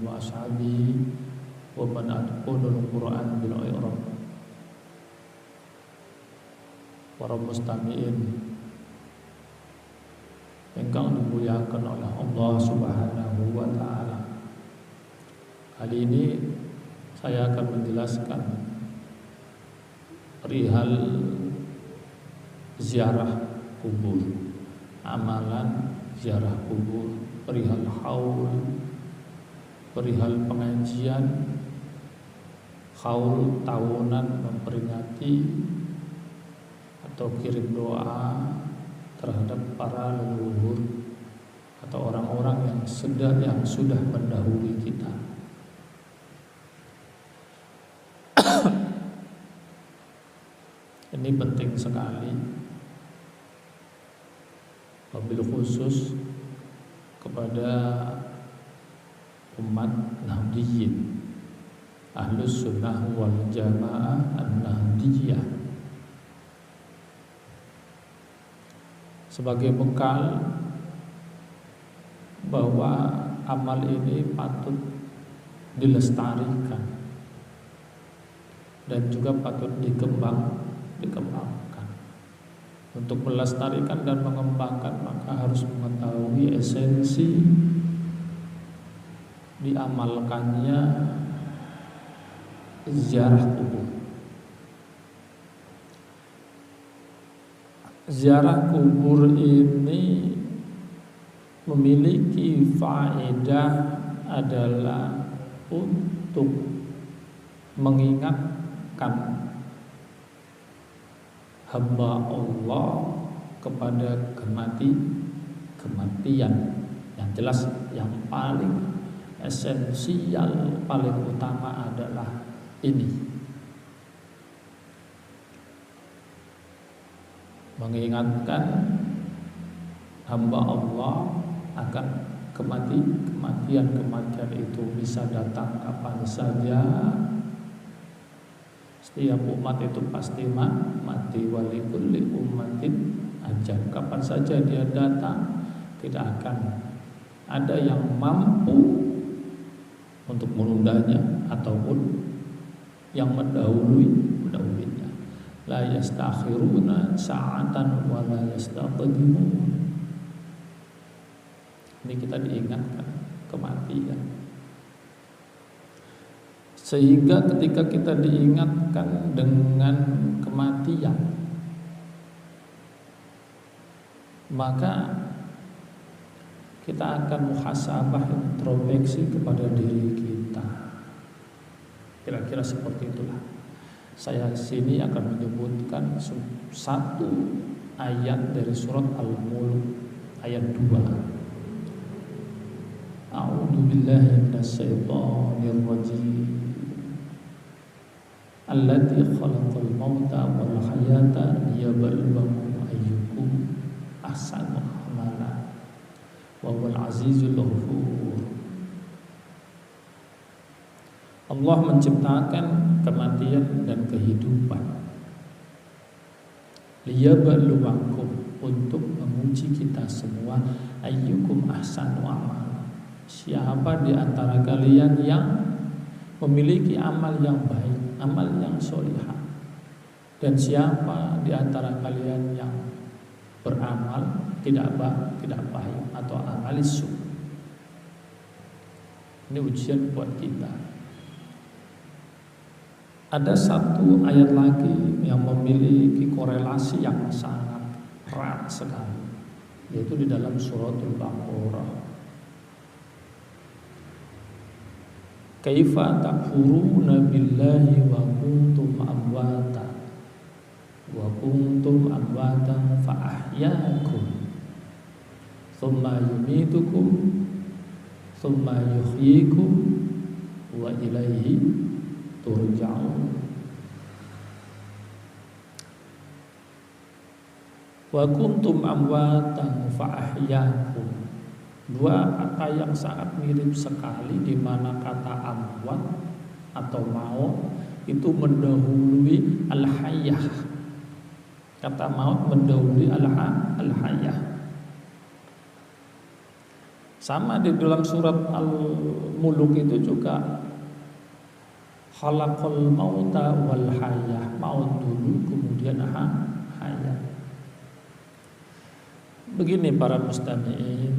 wa ashabihi wa man atqanul Qur'an bil i'rab. Para mustami'in ingkang dimuliakan oleh Allah Subhanahu wa taala. Kali ini saya akan menjelaskan perihal ziarah kubur, amalan ziarah kubur, perihal haul, perihal pengajian haul tahunan memperingati atau kirim doa terhadap para leluhur atau orang-orang yang sudah mendahului kita. Ini penting sekali, wabil khusus kepada umat Nahdliyin, Ahlus Sunnah wal Jamaah An-Nahdliyah, sebagai bekal bahwa amal ini patut dilestarikan dan juga patut dikembangkan. Untuk melestarikan dan mengembangkan maka harus mengetahui esensi diamalkannya ziarah kubur. Ziarah kubur ini memiliki faedah adalah untuk mengingatkan hamba Allah kepada kematian. Yang jelas yang paling esensial, paling utama adalah ini, mengingatkan hamba Allah akan kematian itu bisa datang kapan saja. Setiap umat itu pasti mati, wali kulli ummatin ajal. Kapan saja dia datang, tidak akan ada yang mampu untuk menundanya ataupun yang mendahulunya. La yastakhiruna sa'atan wa la yastaqdimun. Ini kita diingatkan kematian. Sehingga ketika kita diingatkan dengan kematian, maka kita akan muhasabah, introspeksi kepada diri kita. Kira-kira seperti itulah. Saya sini akan menyebutkan satu ayat dari surat Al-Mulk ayat 2. A'udzu billahi minasyaitonir rajim. Allati khalaqal mauta wal hayata liyabluwakum ayyukum ahsanu amala wa huwal azizul ghafur. Allah menciptakan kematian dan kehidupan liyabluwakum, untuk menguji kita semua, ayyukum ahsanu amala, siapa di antara kalian yang memiliki amal yang baik, amal yang sholihah, dan siapa di antara kalian yang beramal tidak baik atau amal su. Ini ujian buat kita. Ada satu ayat lagi yang memiliki korelasi yang sangat erat sekali, yaitu di dalam suratul Baqarah. Kaifa takfuruna billahi wa kuntum amwata fa ahyaakum thumma yumitukum thumma yuhyikum wa ilaihi turja'un. Wa kuntum amwatan fa ahyaakum. Dua kata yang sangat mirip sekali, di mana kata amwat atau maut itu mendahului al-hayyah. Kata maut mendahului al-hayyah. Sama di dalam surat Al-Mulk itu juga khalaqal mauta wal hayah, maut dulu kemudian hayat. Begini para mustami'in,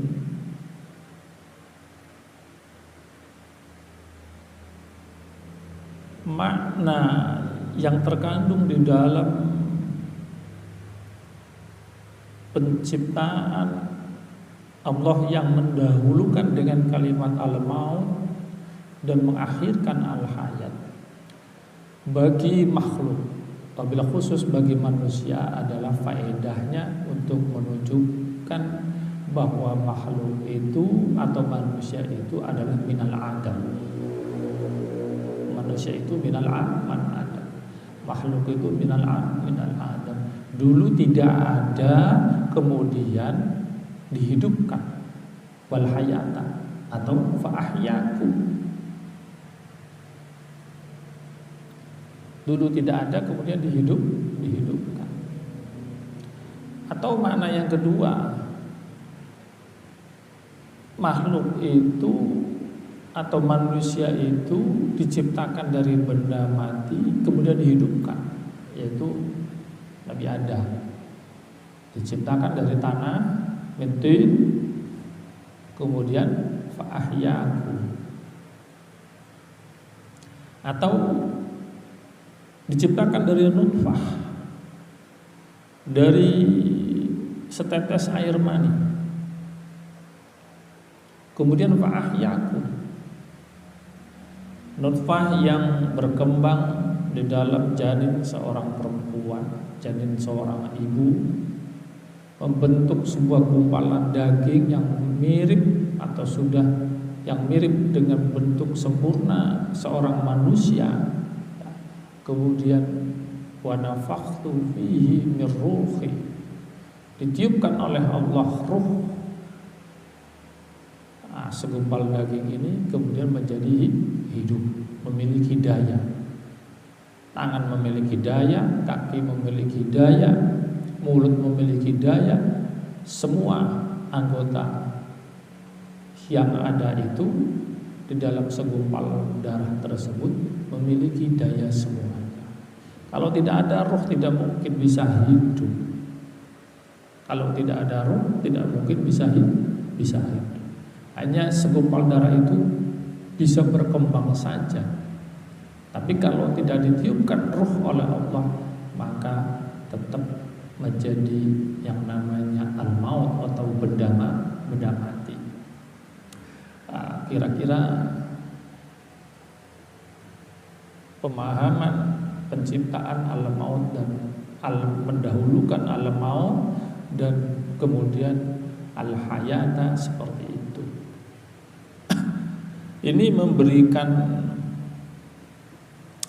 makna yang terkandung di dalam penciptaan Allah yang mendahulukan dengan kalimat al-maut dan mengakhirkan al-hayat bagi makhluk, apabila khusus bagi manusia adalah faedahnya untuk menunjukkan bahwa makhluk itu atau manusia itu adalah minal adam. Manusia itu minal adam, makhluk itu minal adam. Dulu tidak ada, kemudian dihidupkan, wal hayata atau fa ahyaku. Dulu tidak ada, kemudian dihidupkan. Atau makna yang kedua, makhluk itu atau manusia itu diciptakan dari benda mati kemudian dihidupkan, yaitu Nabi Adam diciptakan dari tanah min, kemudian fa'ahyaku, atau diciptakan dari nutfah, dari setetes air mani, kemudian fa'ahyaku, nutfah yang berkembang di dalam janin seorang perempuan, janin seorang ibu, membentuk sebuah gumpalan daging yang mirip atau sudah yang mirip dengan bentuk sempurna seorang manusia. Kemudian wa nafakhtu fihi min ruhi, ditiupkan oleh Allah ruh. Segumpal daging ini kemudian menjadi hidup, memiliki daya. Tangan memiliki daya, kaki memiliki daya, mulut memiliki daya. Semua anggota yang ada itu di dalam segumpal darah tersebut memiliki daya semuanya. Kalau tidak ada roh tidak mungkin bisa hidup. Kalau tidak ada roh tidak mungkin bisa hidup. Hanya segumpal darah itu bisa berkembang saja. Tapi kalau tidak ditiupkan ruh oleh Allah, maka tetap menjadi yang namanya al-maut atau benda mati. Kira-kira pemahaman penciptaan al-maut dan mendahulukan al-maut dan kemudian al-hayata seperti itu. Ini memberikan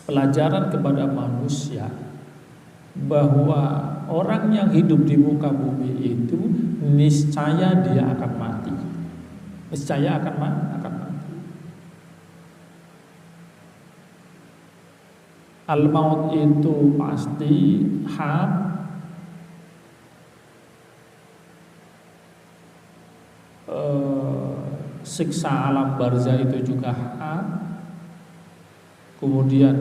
pelajaran kepada manusia bahwa orang yang hidup di muka bumi itu niscaya dia akan mati. Niscaya akan mati. Al-maut itu pasti hak. Siksa alam barzah itu juga hak. Kemudian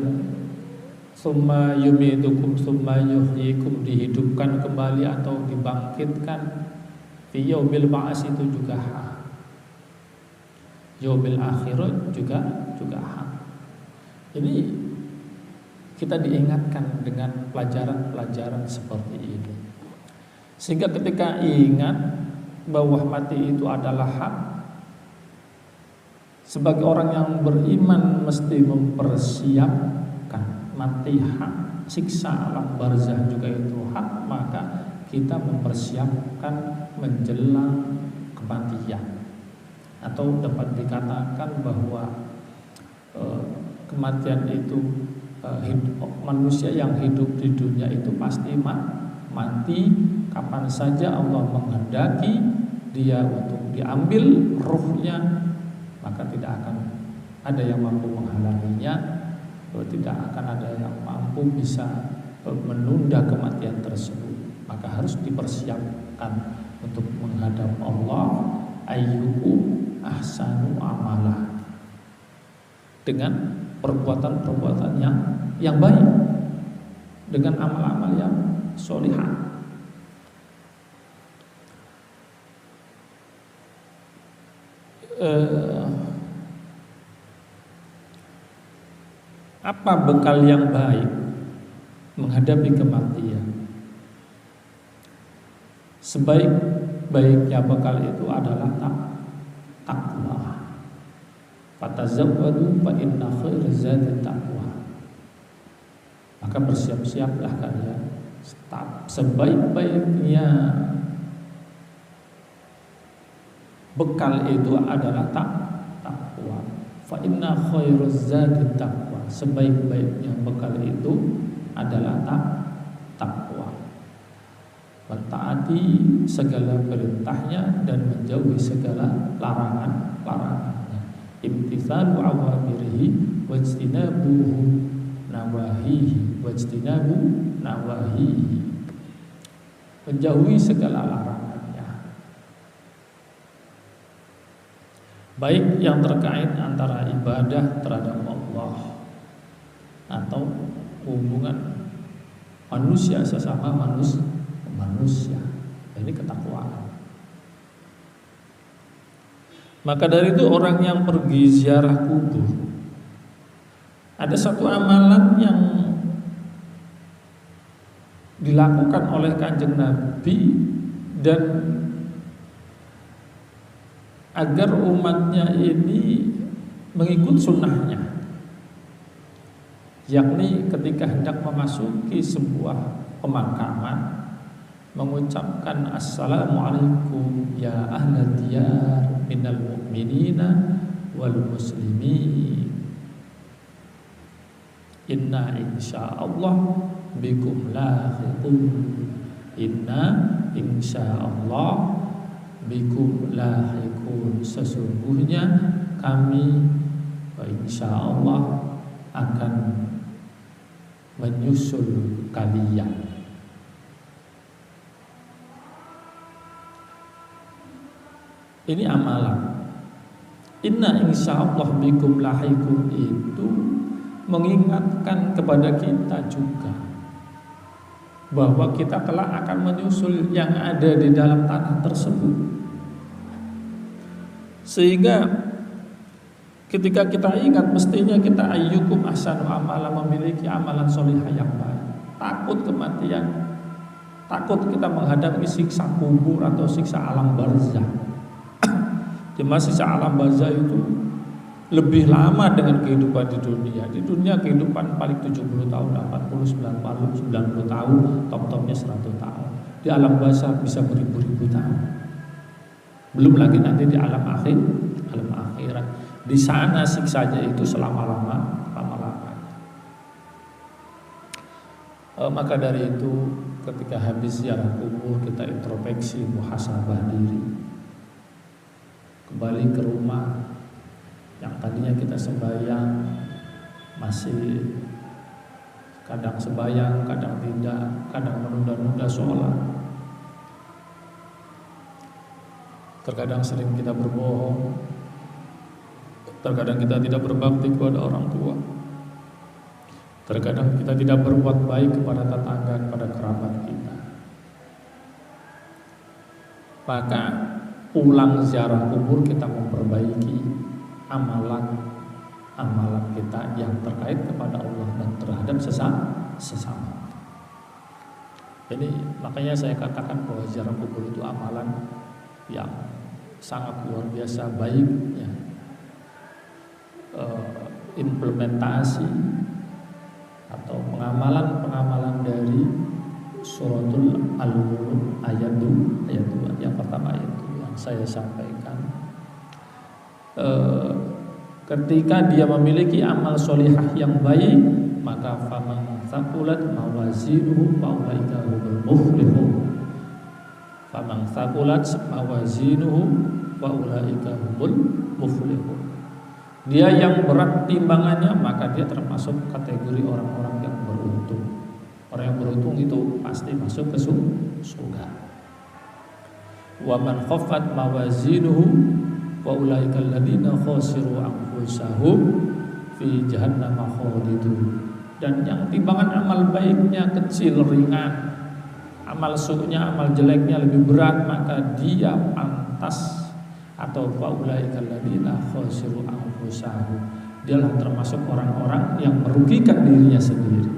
summa yumitukum summa yuhyikum, dihidupkan kembali atau dibangkitkan. Fi yaumil ba'ats itu juga hak. Yaumil akhirat juga hak. Ini kita diingatkan dengan pelajaran-pelajaran seperti ini. Sehingga ketika ingat bahwa mati itu adalah hak, sebagai orang yang beriman mesti mempersiapkan mati hak, siksa alam barzah juga itu hak, maka kita mempersiapkan menjelang kematian. Atau dapat dikatakan bahwa kematian itu manusia yang hidup di dunia itu pasti mati kapan saja Allah menghendaki dia untuk diambil ruhnya, maka tidak akan ada yang mampu menghalanginya, tidak akan ada yang mampu bisa menunda kematian tersebut. Maka harus dipersiapkan untuk menghadap Allah. Ayyukum ahsanu amala, dengan perbuatan-perbuatan yang baik, dengan amal-amal yang sholihah. Apa bekal yang baik menghadapi kematian? Sebaik-baiknya bekal itu adalah takwa. Fatazawwadu fa inna khairaz zadi taqwa. Maka bersiap-siaplah kalian. Sebaik-baiknya bekal itu adalah takwa. Fa inna khairaz zadi taqwa. Sebaik-baiknya bekal itu adalah takwa. Mentaati segala perintahnya dan menjauhi segala larangannya. Imtithalu awamirihi wajtinabuhu nawahihi wajtinabu nawahihi. Menjauhi segala larangannya, baik yang terkait antara ibadah terhadap Allah atau hubungan manusia sesama manusia. Ini ketakwaan. Maka dari itu orang yang pergi ziarah kubur, ada satu amalan yang dilakukan oleh Kanjeng Nabi dan agar umatnya ini mengikut sunnahnya, yakni ketika hendak memasuki sebuah pemakaman mengucapkan assalamualaikum ya ahlal diyar minal mu'minina wal muslimin inna insyaallah bikum lahiqun. Inna insyaallah bikum lahiqun. Sesungguhnya kami insyaallah akan menyusul kalian. Ini amalan. Inna insyaallah bikum lahiqun itu mengingatkan kepada kita juga bahwa kita kelak akan menyusul yang ada di dalam tanah tersebut. Sehingga ketika kita ingat, mestinya kita ayyukum ahsanu amala, memiliki amalan sholihah yang baik. Takut kematian, takut kita menghadapi siksa kubur atau siksa alam barzah. Cuma siksa alam barzah itu lebih lama dengan kehidupan di dunia. Di dunia kehidupan paling 70 tahun, 80, 90 tahun, top-topnya 100 tahun. Di alam barzah bisa beribu-ribu tahun. Belum lagi nanti di alam akhirat. Di sana siksanya itu selama-lamanya. Maka dari itu ketika habis ziarah kubur kita introspeksi, muhasabah diri. Kembali ke rumah yang tadinya kita sembahyang, masih kadang sembahyang, kadang tidak, kadang menunda-nunda sholat. Terkadang sering kita berbohong, terkadang kita tidak berbakti kepada orang tua, terkadang kita tidak berbuat baik kepada tetangga, kepada kerabat kita. Maka pulang ziarah kubur kita memperbaiki amalan kita yang terkait kepada Allah dan terhadap sesama. Jadi makanya saya katakan bahwa ziarah kubur itu amalan yang sangat luar biasa baiknya. Implementasi atau pengamalan dari suratul Al-Mulk ayat 2 yang pertama itu yang saya sampaikan. Ketika dia memiliki amal sholihah yang baik, maka faman thaqulat mawazinuhu faulaika humul muflihun. Faman thaqulat mawazinuhu faulaika humul muflihun. Dia yang berat timbangannya, maka dia termasuk kategori orang-orang yang beruntung. Orang yang beruntung itu pasti masuk ke surga. Wa man khaffat mawazinuhu wa ulaikal ladzina khasiru anfusahum fi jahannam khalidun. Dan yang timbangan amal baiknya kecil ringan, amal su'nya, amal jeleknya lebih berat, maka dia pantas, atau wa ulaikal ladzina khasiru anfusahum, dialah termasuk orang-orang yang merugikan dirinya sendiri,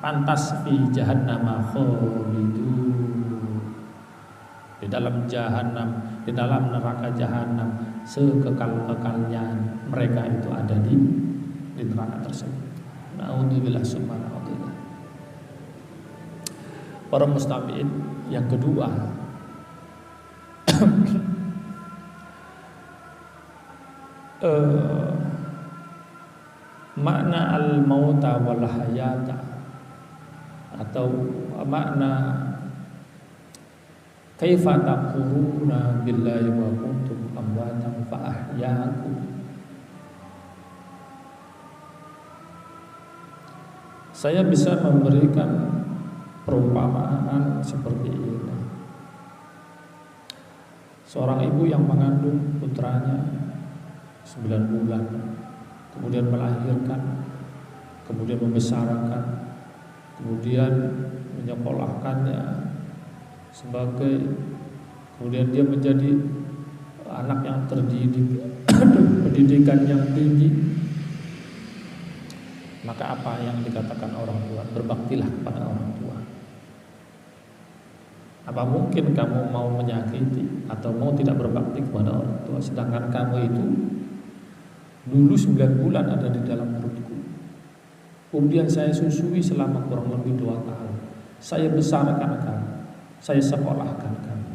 pantas fi jahannam khalidun, di dalam jahanam, di dalam neraka jahanam sekekal-kekalnya mereka itu ada di neraka tersebut. Na'udzubillah summa na'udzubillah. Para mustami'in, yang kedua makna al-mauta wal hayata, atau makna kaifa takfuruna billahi wa kuntum amwatan fa ahyaakum. Saya bisa memberikan perumpamaan seperti ini. Seorang ibu yang mengandung putranya 9 bulan, kemudian melahirkan, kemudian membesarkan, kemudian menyekolahkannya sebagai, kemudian dia menjadi anak yang terdidik, pendidikan yang tinggi. Maka apa yang dikatakan orang tua? Berbaktilah kepada orang tua. Apa mungkin kamu mau menyakiti atau mau tidak berbakti kepada orang tua, sedangkan kamu itu dulu 9 bulan ada di dalam perutku, kemudian saya susui selama kurang lebih 2 tahun, saya besarkan kamu, saya sekolahkan kamu.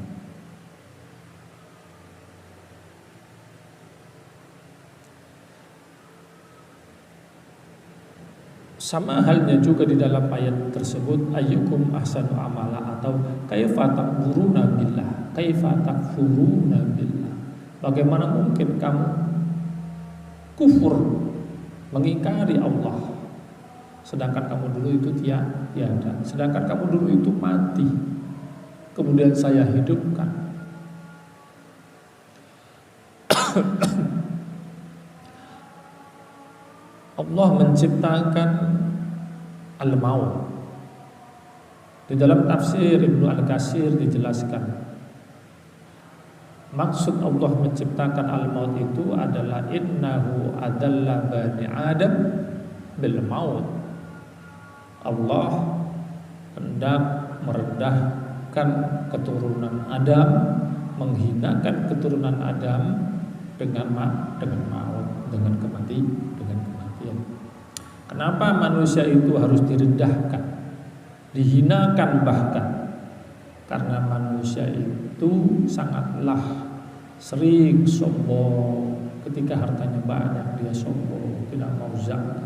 Sama halnya juga di dalam ayat tersebut, ayyukum ahsanu amala, atau kaifa takfuruna billah, kaifa takfuruna billah. Bagaimana mungkin kamu kufur, mengingkari Allah, sedangkan kamu dulu itu tiada, sedangkan kamu dulu itu mati, kemudian saya hidupkan. Allah menciptakan al-maut. Di dalam tafsir Ibnu Al-Katsir dijelaskan, maksud Allah menciptakan al-maut itu adalah innahu adalla bani Adam bil maut. Allah hendak merendahkan keturunan Adam, menghinakan keturunan Adam dengan maut, dengan kematian. Kenapa manusia itu harus direndahkan, dihinakan bahkan? Karena manusia itu sangatlah sering sombong. Ketika hartanya banyak dia sombong, tidak mau zakat,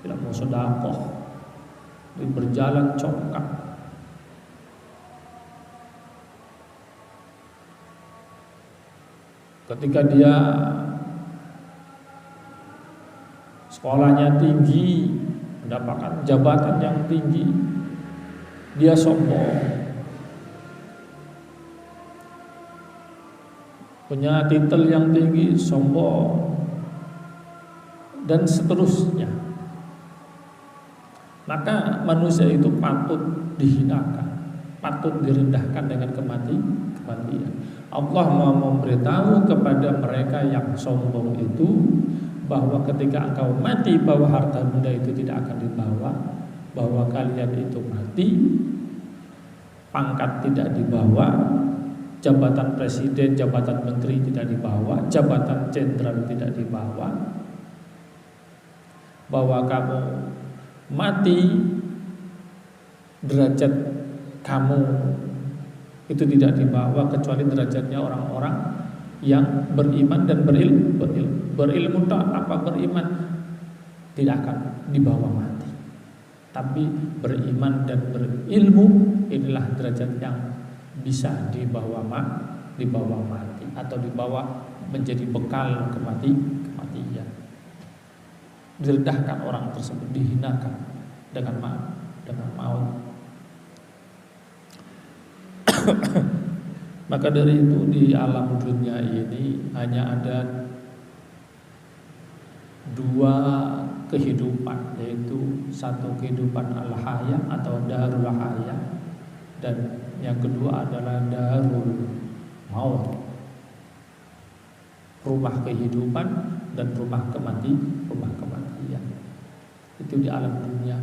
tidak mau sedekah, dia berjalan congkak. Ketika dia sekolahnya tinggi, mendapatkan jabatan yang tinggi, dia sombong. Punya titel yang tinggi, sombong, dan seterusnya. Maka manusia itu patut dihinakan, patut direndahkan dengan kematian. Allah mau memberitahu kepada mereka yang sombong itu bahwa ketika engkau mati, bahwa harta benda itu tidak akan dibawa, bahwa kalian itu mati, pangkat tidak dibawa, jabatan presiden, jabatan menteri tidak dibawa, jabatan jenderal tidak dibawa, bahwa kamu mati, derajat kamu itu tidak dibawa, kecuali derajatnya orang-orang yang beriman dan berilmu tak apa beriman tidak akan dibawa mati, tapi beriman dan berilmu inilah derajat yang bisa dibawa mati atau dibawa menjadi bekal kematian. Direndahkan orang tersebut, dihinakan dengan maut. Maka dari itu di alam dunia ini hanya ada dua kehidupan, yaitu satu kehidupan al-haya atau darul haya, dan yang kedua adalah darul maut, rumah kehidupan dan rumah kematian. Itu di alam dunia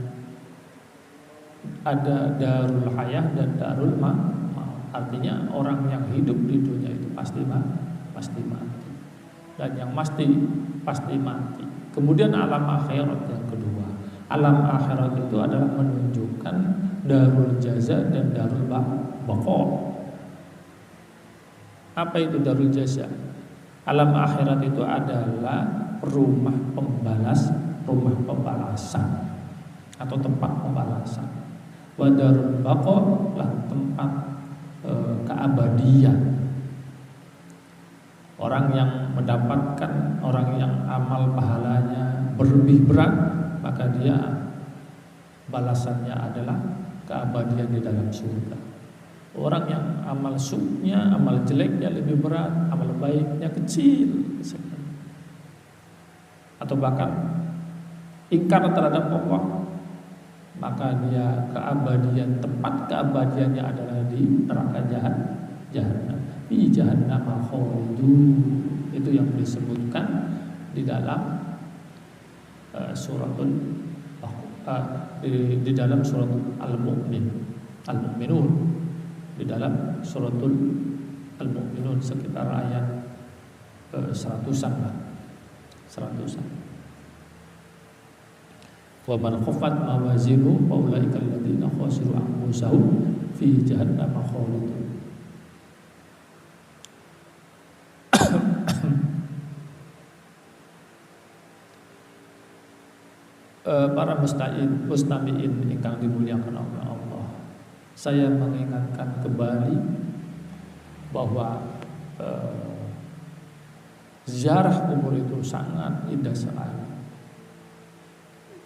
ada darul haya dan darul maut. Artinya orang yang hidup di dunia itu pasti mati, dan yang pasti mati. Kemudian alam akhirat yang kedua. Alam akhirat itu adalah menunjukkan darul jaza dan darul baqa. Apa itu darul jaza? Alam akhirat itu adalah rumah pembalasan atau tempat pembalasan. Wa darul baqa lah tempat keabadian. Orang yang mendapatkan, orang yang amal pahalanya berlebih berat, maka dia balasannya adalah keabadian di dalam surga. Orang yang amal su'nya, amal jeleknya lebih berat, amal baiknya kecil sekali, atau bahkan ingkar terhadap Allah, maka dia tempat keabadiannya adalah di neraka jahanam. Fi jahannam khalidun. Itu yang disebutkan di dalam di dalam surat Al-Mu'minun, di dalam suratul Al-Mu'minun sekitar ayat 100-an lah, 100-an. Wa man khaffat mawazinuhu fa ulaika alladziina khasiru anfusahum fi jahannam khalidun. Para mustami'in ingkang dimuliakan oleh Allah, saya mengingatkan kembali bahwa ziarah kubur itu sangat indah sekali.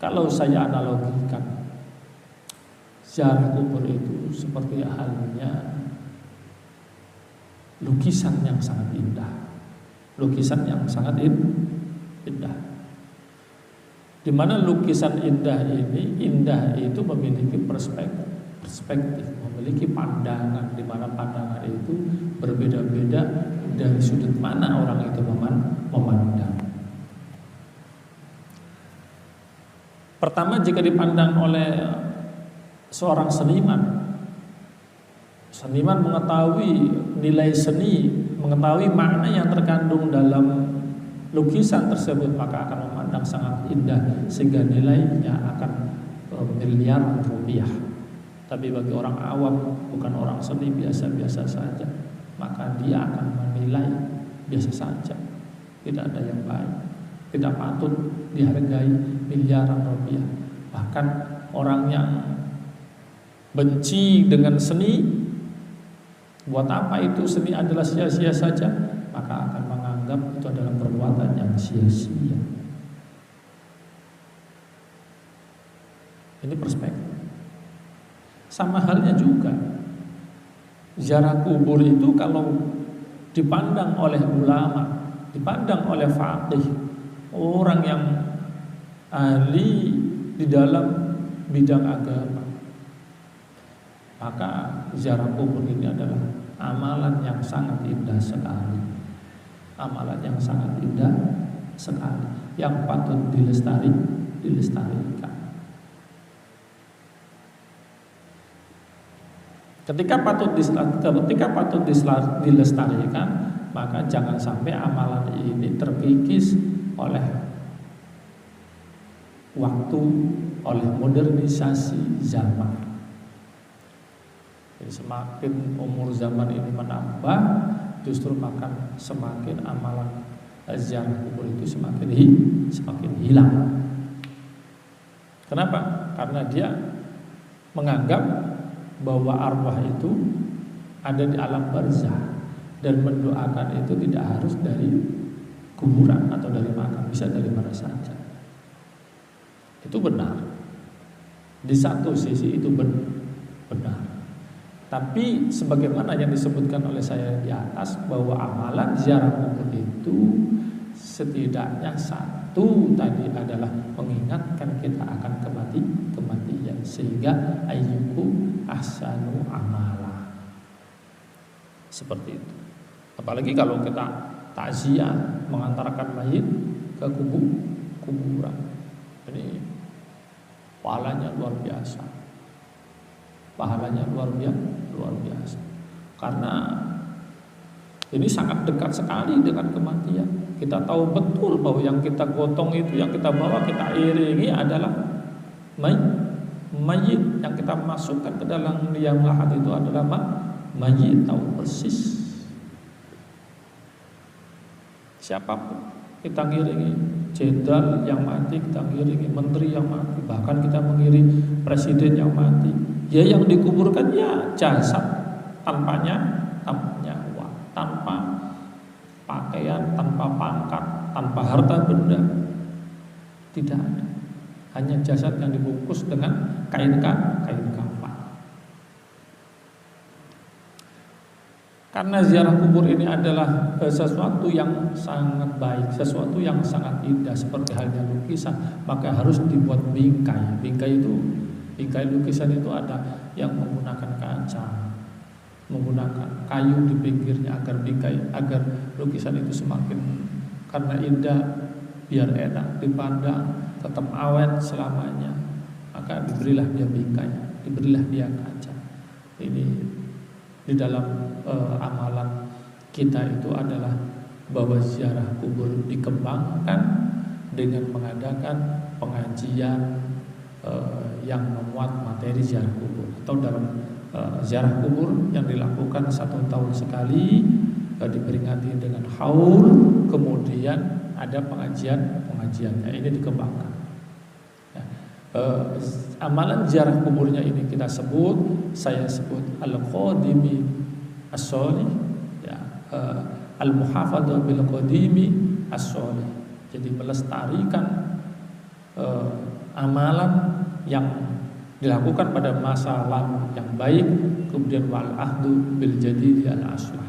Kalau saya analogikan, ziarah kubur itu seperti halnya lukisan yang sangat indah. Lukisan yang sangat indah. Di mana lukisan indah ini, indah itu memiliki perspektif, memiliki pandangan, di mana pandangan itu berbeda-beda dari sudut mana orang itu memandang. Pertama, jika dipandang oleh seorang seniman mengetahui nilai seni, mengetahui makna yang terkandung dalam lukisan tersebut, maka akan memandang sangat indah sehingga nilainya akan miliaran rupiah. Tapi bagi orang awam, bukan orang seni, biasa-biasa saja, maka dia akan menilai biasa saja, tidak ada yang baik, tidak patut dihargai miliaran rupiah. Bahkan orang yang benci dengan seni, buat apa itu seni adalah sia-sia saja, maka akan menganggap itu adalah perbuatan yang sia-sia. Ini perspektif. Sama halnya juga ziarah kubur itu kalau dipandang oleh ulama, dipandang oleh faqih, orang yang ahli di dalam bidang agama, maka ziarah kubur ini adalah amalan yang sangat indah sekali. Amalan yang sangat indah sekali, yang patut dilestarikan. Ketika patut dilestarikan, maka jangan sampai amalan ini terkikis oleh waktu, oleh modernisasi zaman. Jadi semakin umur zaman ini menambah, justru akan semakin amalan ziarah kubur itu semakin hilang. Kenapa? Karena dia menganggap bahwa arwah itu ada di alam barzah, dan mendoakan itu tidak harus dari kuburan atau dari makam, bisa dari mana saja. Itu benar. Di satu sisi itu benar. Tapi sebagaimana yang disebutkan oleh saya di atas, bahwa amalan ziarah kubur itu setidaknya satu tadi adalah mengingatkan kita akan kematian, sehingga ayyukum ahsanu amala. Seperti itu. Apalagi kalau kita takziah mengantarkan mayit ke kuburan. Ini pahalanya luar biasa. Pahalanya luar biasa. Karena ini sangat dekat sekali dengan kematian. Kita tahu betul bahwa yang kita gotong itu, yang kita bawa, kita iringi adalah mayit. Yang kita masukkan ke dalam liang lahat itu adalah mayit. Tahu persis. Siapapun kita ngiringi, jenderal yang mati kita ngiringi, menteri yang mati, bahkan kita mengiringi presiden yang mati. Ya yang dikuburkan ya jasad tanpa nyawa, tanpa pakaian, tanpa pangkat, tanpa harta benda. Tidak ada. Hanya jasad yang dibungkus dengan kain kafan. Karena ziarah kubur ini adalah sesuatu yang sangat baik, sesuatu yang sangat indah seperti halnya lukisan, maka harus dibuat bingkai. Bingkai lukisan itu ada yang menggunakan kaca, menggunakan kayu di pinggirnya agar lukisan itu semakin karena indah, biar enak dipandang, tetap awet selamanya. Maka diberilah dia bingkai, diberilah dia kaca. Ini di dalam amalan kita itu adalah bahwa ziarah kubur dikembangkan dengan mengadakan pengajian yang memuat materi ziarah kubur, atau dalam ziarah kubur yang dilakukan 1 tahun sekali, diperingati dengan haul, kemudian ada pengajiannya. Ini dikembangkan. Amalan ziarah kuburnya ini saya sebut al-qadimi as-sholih, ya, al-muhafadzah bil qadimi as-sholih. Jadi melestarikan amalan yang dilakukan pada masa lalu yang baik, kemudian wal ahdu bil jadidi al aslah,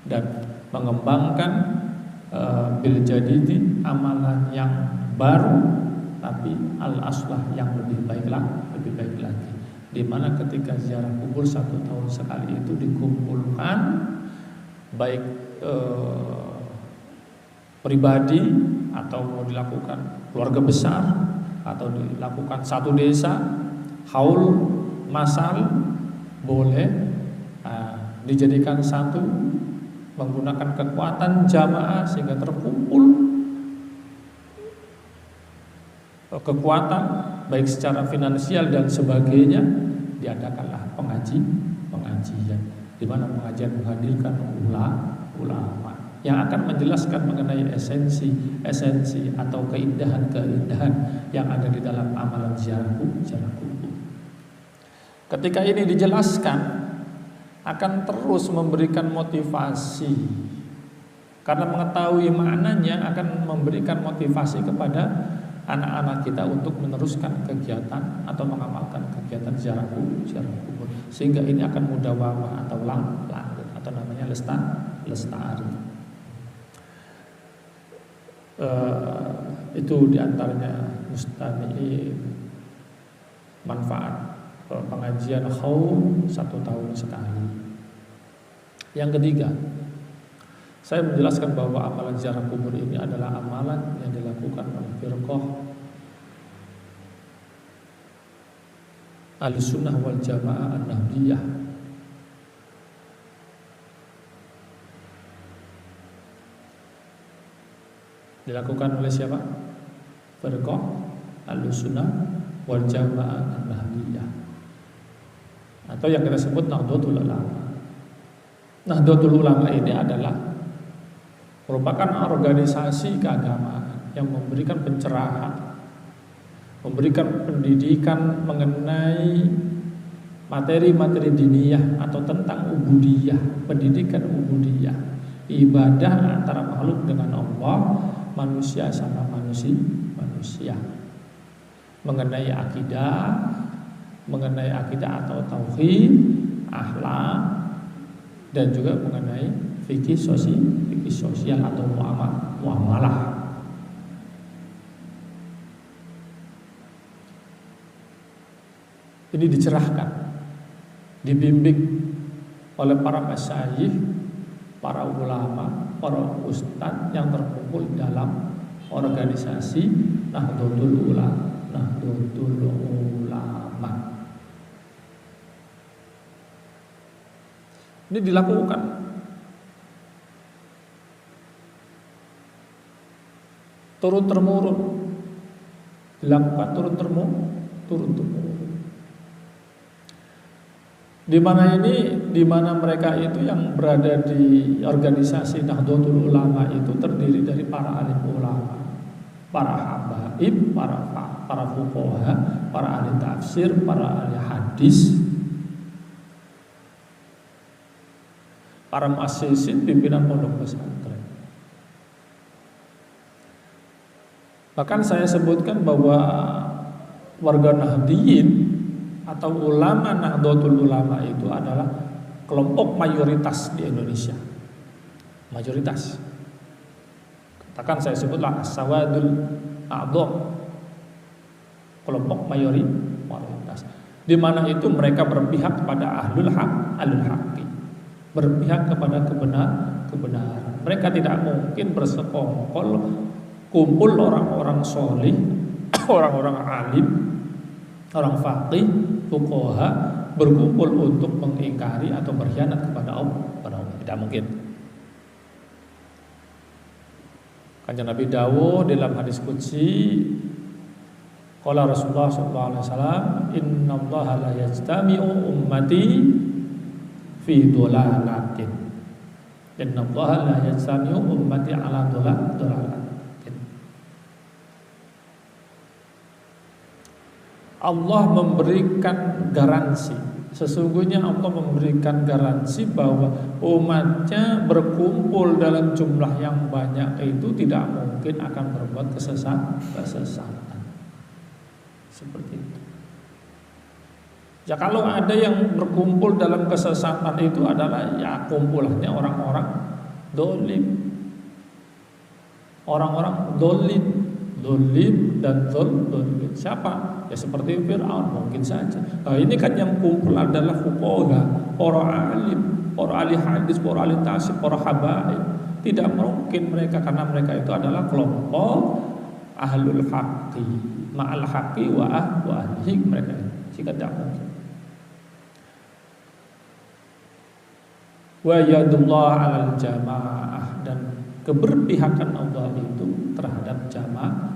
dan mengembangkan bil jadidi amalan yang baru tapi al aslah yang lebih baik lagi. Di mana ketika ziarah kubur 1 tahun sekali itu dikumpulkan baik pribadi atau mau dilakukan keluarga besar atau dilakukan satu desa, haul masal boleh dijadikan satu, menggunakan kekuatan jamaah sehingga terkumpul kekuatan baik secara finansial dan sebagainya, diadakanlah pengajian di mana pengajian menghadirkan ulama yang akan menjelaskan mengenai esensi atau keindahan yang ada di dalam amalan ziarah kubur. Ketika ini dijelaskan, akan terus memberikan motivasi, karena mengetahui maknanya akan memberikan motivasi kepada anak-anak kita untuk meneruskan kegiatan atau mengamalkan kegiatan ziarah kubur, sehingga ini akan mudawamah atau langgeng atau namanya lestari. Itu diantaranya mustami'in, manfaat pengajian haul 1 tahun sekali. Yang ketiga, saya menjelaskan bahwa amalan ziarah kubur ini adalah amalan yang dilakukan oleh firqah Ahlussunnah wal Jamaah An-Nahdiyah. Dilakukan oleh siapa? Firqah Ahlussunnah wal Jamaah An-Nahdiyah, atau yang kita sebut Nahdlatul Ulama. Nahdlatul Ulama ini adalah merupakan organisasi keagamaan yang memberikan pencerahan, memberikan pendidikan mengenai materi-materi diniyah atau tentang ubudiyah, pendidikan ubudiyah, ibadah antara makhluk dengan Allah, manusia sama manusia, mengenai akidah atau tauhid, akhlak, dan juga mengenai fikih sosial atau muamalah. Ini dicerahkan, dibimbing oleh para masyayikh, para ulama, para ustadz yang terkumpul dalam organisasi Nahdlatul Ulama. Ini dilakukan turun-temurun, dilakukan turun-temurun. Di mana mereka itu yang berada di organisasi Nahdlatul Ulama itu terdiri dari para alim ulama, para habaib, para fuqaha, para ahli tafsir, para ahli hadis, para muassisin, pimpinan pondok pesantren. Bahkan saya sebutkan bahwa warga Nahdiyin atau ulama Nahdlatul Ulama itu adalah kelompok mayoritas di Indonesia. Mayoritas. Katakan saya sebutlah as-sawadul a'dham, kelompok mayoritas. Di mana itu mereka berpihak kepada ahlul haqqi, berpihak kepada kebenaran. Mereka tidak mungkin bersekongkol kumpul orang-orang solih, orang-orang alim, orang faqih, fuqaha berkumpul untuk mengingkari atau berkhianat kepada Allah. Tidak mungkin. Kanjeng Nabi dawuh dalam hadis qudsi, qala Rasulullah sallallahu alaihi wasallam, innallaha la yajtami'u ummati fi dhalalatin. Innallaha la yajtami'u ummati ala dhalalatin. Allah memberikan garansi, sesungguhnya Allah memberikan garansi bahwa umatnya berkumpul dalam jumlah yang banyak itu tidak mungkin akan berbuat kesesatan. Seperti itu. Ya kalau ada yang berkumpul dalam kesesatan itu adalah ya kumpulannya orang-orang dolim. Orang-orang dolim dan dolim. Siapa? Ya seperti Fir'aun mungkin saja. Nah, ini kan yang kumpul adalah fuqaha, para alim, para ahli hadis, para ahli tafsir, para habaib. Tidak mungkin mereka, karena mereka itu adalah kelompok ahlul haqqi, ma'al haqqi wa ahlihi, mereka jika tidak mungkin. Wa yadullah 'alal jamaah, dan keberpihakan Allah itu terhadap jamaah.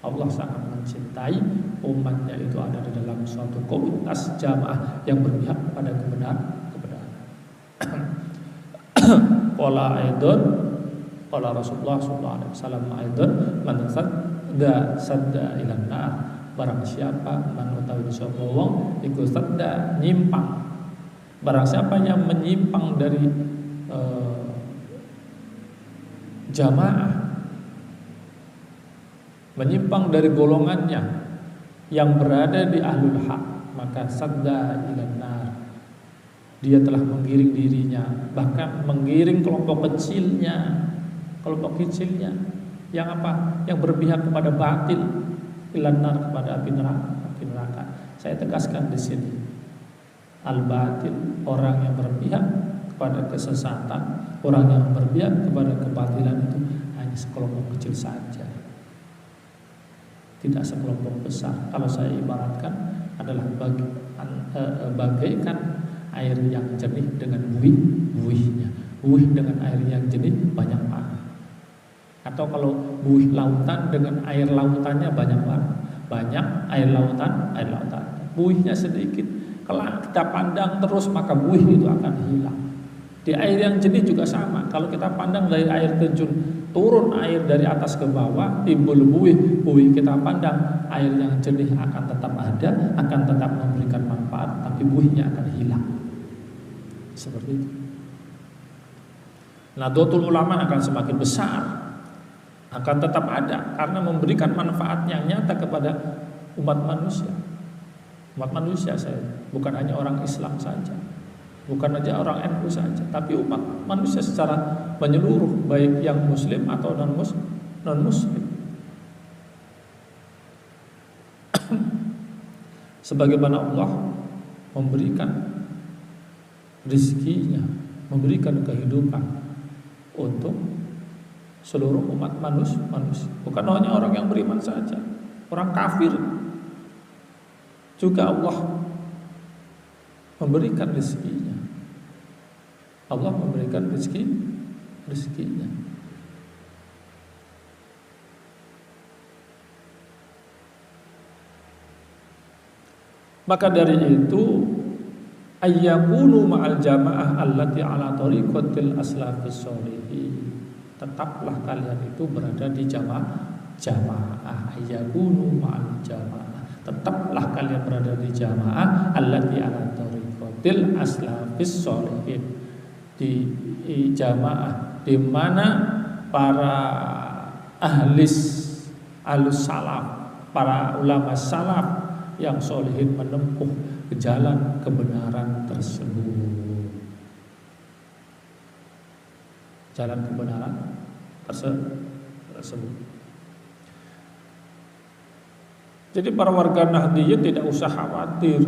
Allah sangat mencintai umatnya itu ada di dalam suatu komunitas jamaah yang berpihak kepada kebenaran. Qala Rasulullah sallallahu alaihi wasallam aidan man sadda ila nar, barang siapa man utawi sapa wong iku sadda nyimpang, barang siapa yang menyimpang dari jamaah, menyimpang dari golongannya yang berada di ahlul haq, maka sadda ilan nar, dia telah menggiring dirinya, bahkan menggiring kelompok kecilnya yang apa? Yang berpihak kepada batil, ilan nar, kepada api neraka. Saya tegaskan di sini, al batil, orang yang berpihak kepada kesesatan, orang yang berpihak kepada kebatilan itu hanya sekelompok kecil saja, tidak sekelompok besar. Kalau saya ibaratkan adalah bagaikan air yang jernih dengan buih-buihnya. Buih dengan air yang jernih banyak warna. Atau kalau buih lautan dengan air lautannya banyak warna. Banyak air lautan. Buihnya sedikit. Kalau kita pandang terus maka buih itu akan hilang. Di air yang jernih juga sama. Kalau kita pandang dari air terjun, turun air dari atas ke bawah, timbul buih kita pandang, air yang jernih akan tetap ada, akan tetap memberikan manfaat, tapi buihnya akan hilang. Seperti itu. Nahdlatul Ulama akan semakin besar, akan tetap ada karena memberikan manfaat yang nyata kepada umat manusia. Umat manusia saya, bukan hanya orang Islam saja, bukan hanya orang NU saja, tapi umat manusia secara menyeluruh, baik yang muslim atau non-muslim. Sebagaimana Allah memberikan rizkinya, memberikan kehidupan untuk seluruh umat manusia, bukan hanya orang yang beriman saja, orang kafir juga Allah memberikan rezekinya. Allah memberikan rezekinya. Maka dari itu ayyakunu ma'al jamaah allati ala tariqatil aslafis sholihin. Tetaplah kalian itu berada di jamaah. Ayyakunu ma'al jamaah. Tetaplah kalian berada di jamaah allati ala tariqatil aslafis sholihin, di jamaah di mana para alus salaf, para ulama salaf yang sholihin menempuh jalan kebenaran tersebut. Jalan kebenaran tersebut. Jadi para warga Nahdliyin tidak usah khawatir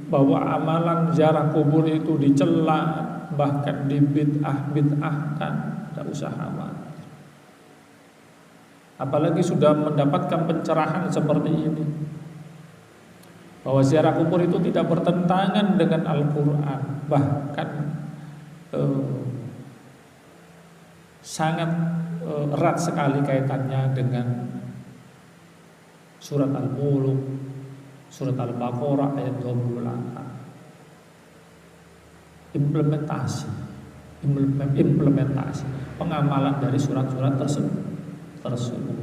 bahwa amalan ziarah kubur itu dicela, bahkan dibid'ahkan, tidak usah khawatir. Apalagi sudah mendapatkan pencerahan seperti ini, bahwa ziarah kubur itu tidak bertentangan dengan Al-Quran, bahkan sangat erat sekali kaitannya dengan surat Al-Mulk, surat Al-Baqarah ayat 28. Implementasi pengamalan dari surat-surat tersebut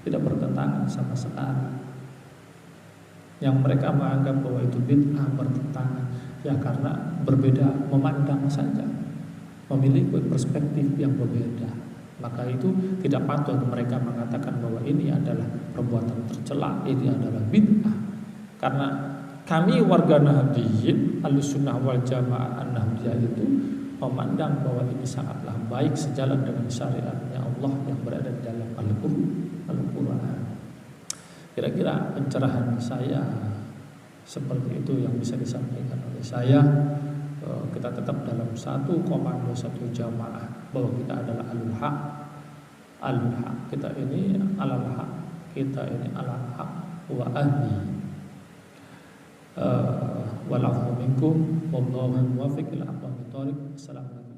tidak bertentangan sama sekali. Yang mereka menganggap bahwa itu bid'ah, bertentangan, ya karena berbeda memandang saja, memiliki perspektif yang berbeda. Maka itu tidak patut mereka mengatakan bahwa ini adalah perbuatan tercela, ini adalah bid'ah. Karena kami warga Nahdliyin Ahlussunnah wal Jamaah An-Nahdliyah itu memandang bahwa ini sangatlah baik, sejalan dengan syariatnya Allah yang berada di dalam Al-Quran. Kira-kira pencerahan saya seperti itu yang bisa disampaikan oleh saya. Kita tetap dalam satu komando, satu jamaah, bahwa kita adalah alul haq, kita ini alal haq, kita ini alal haq wa ahli. Wal afu minkum wallahu muwaffiq ila aqwamit thoriq. Assalamualaikum.